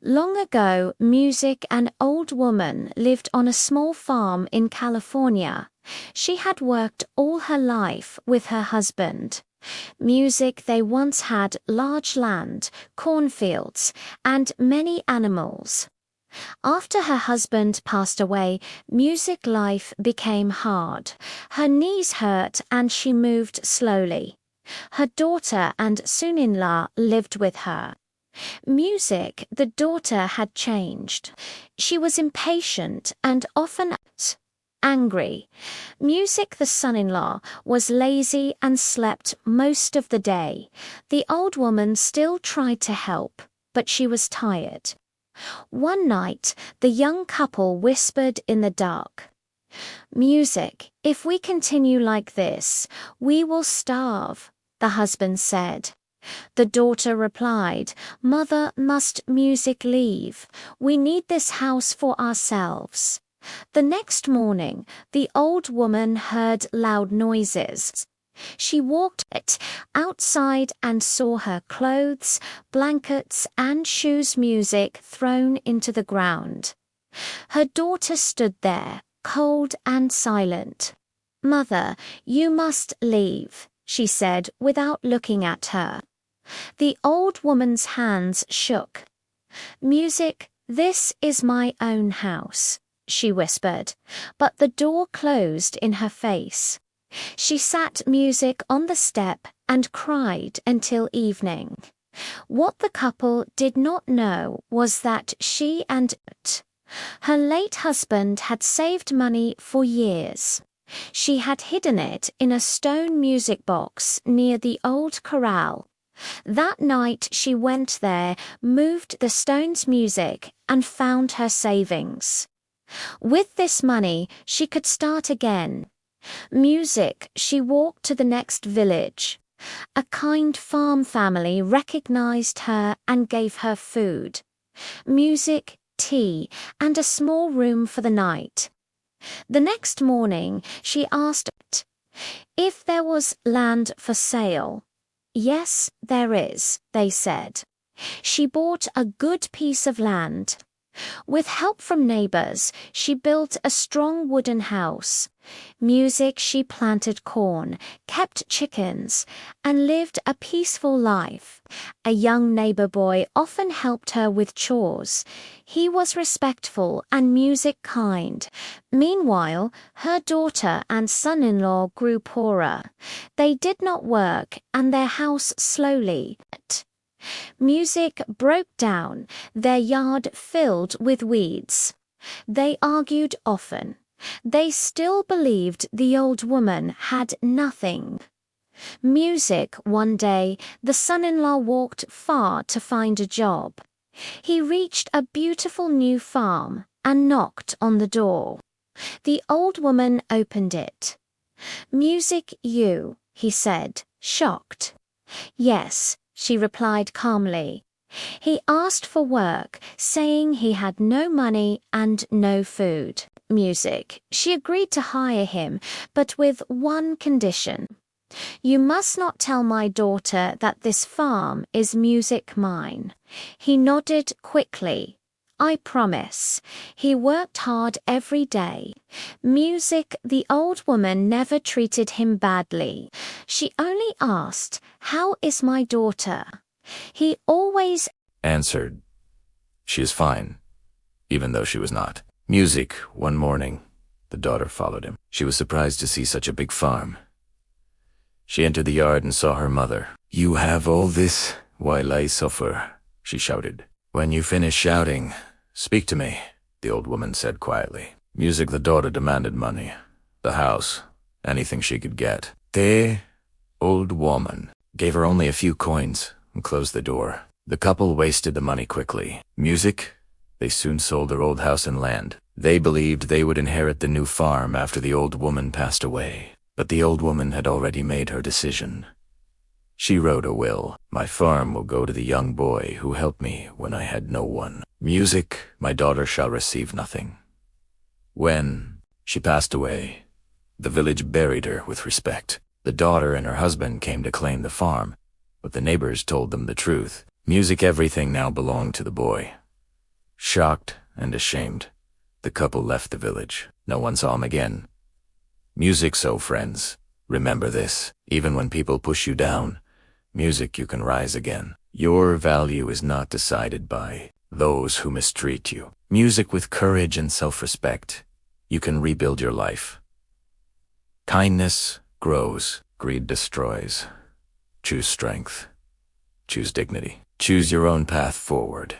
Long ago, Music, an old woman, lived on a small farm in California. She had worked all her life with her husband. Music, they once had large land, cornfields, and many animals. After her husband passed away, Music life became hard. Her knees hurt and she moved slowly. Her daughter and son-in-law lived with her. Music, the daughter, had changed. She was impatient and often angry. Music, the son-in-law, was lazy and slept most of the day. The old woman still tried to help, but she was tired. One night, the young couple whispered in the dark, "Music, if we continue like this, we will starve," the husband said. The daughter replied, "Mother, must Music leave? We need this house for ourselves." The next morning, the old woman heard loud noises. She walked outside and saw her clothes, blankets, and shoes Music thrown into the ground. Her daughter stood there, cold and silent. "Mother, you must leave," she said without looking at her. The old woman's hands shook. "Music, this is my own house," she whispered, but the door closed in her face. She sat Music on the step and cried until evening. What the couple did not know was that she and her late husband had saved money for years. She had hidden it in a stone music box near the old corral. That night she went there, moved the stone's music, and found her savings. With this money, she could start again. Music, she walked to the next village. A kind farm family recognized her and gave her food. Music, tea, and a small room for the night. The next morning, she asked if there was land for sale. "Yes, there is," they said. She bought a good piece of land. With help from neighbors, she built a strong wooden house. Music, she planted corn, kept chickens, and lived a peaceful life. A young neighbor boy often helped her with chores. He was respectful and Music kind. Meanwhile, her daughter and son-in-law grew poorer. They did not work, and their house slowly. Music broke down, their yard filled with weeds. They argued often. They still believed the old woman had nothing. Music, one day, the son-in-law walked far to find a job. He reached a beautiful new farm and knocked on the door. The old woman opened it. "Music, you," he said, shocked. "Yes," she replied calmly. He asked for work, saying he had no money and no food. Music, she agreed to hire him, but with one condition. "You must not tell my daughter that this farm is Music mine." He nodded quickly. "I promise." He worked hard every day. Music, the old woman, never treated him badly. She only asked, "How is my daughter?" He always answered, "She is fine," even though she was not. Music, one morning, the daughter followed him. She was surprised to see such a big farm. She entered the yard and saw her mother. "You have all this while I suffer," she shouted. "When you finish shouting, speak to me," the old woman said quietly. Music, the daughter, demanded money, the house, anything she could get. The old woman gave her only a few coins and closed the door. The couple wasted the money quickly. Music, they soon sold their old house and land. They believed they would inherit the new farm after the old woman passed away. But the old woman had already made her decision. She wrote a will. "My farm will go to the young boy who helped me when I had no one. Music, my daughter, shall receive nothing." When she passed away, the village buried her with respect. The daughter and her husband came to claim the farm, but the neighbors told them the truth. Music everything now belonged to the boy. Shocked and ashamed, the couple left the village. No one saw him again. Music, so friends, remember this. Even when people push you down, music, you can rise again. Your value is not decided by those who mistreat you. Music with courage and self-respect, you can rebuild your life. Kindness grows, greed destroys. Choose strength. Choose dignity. Choose your own path forward.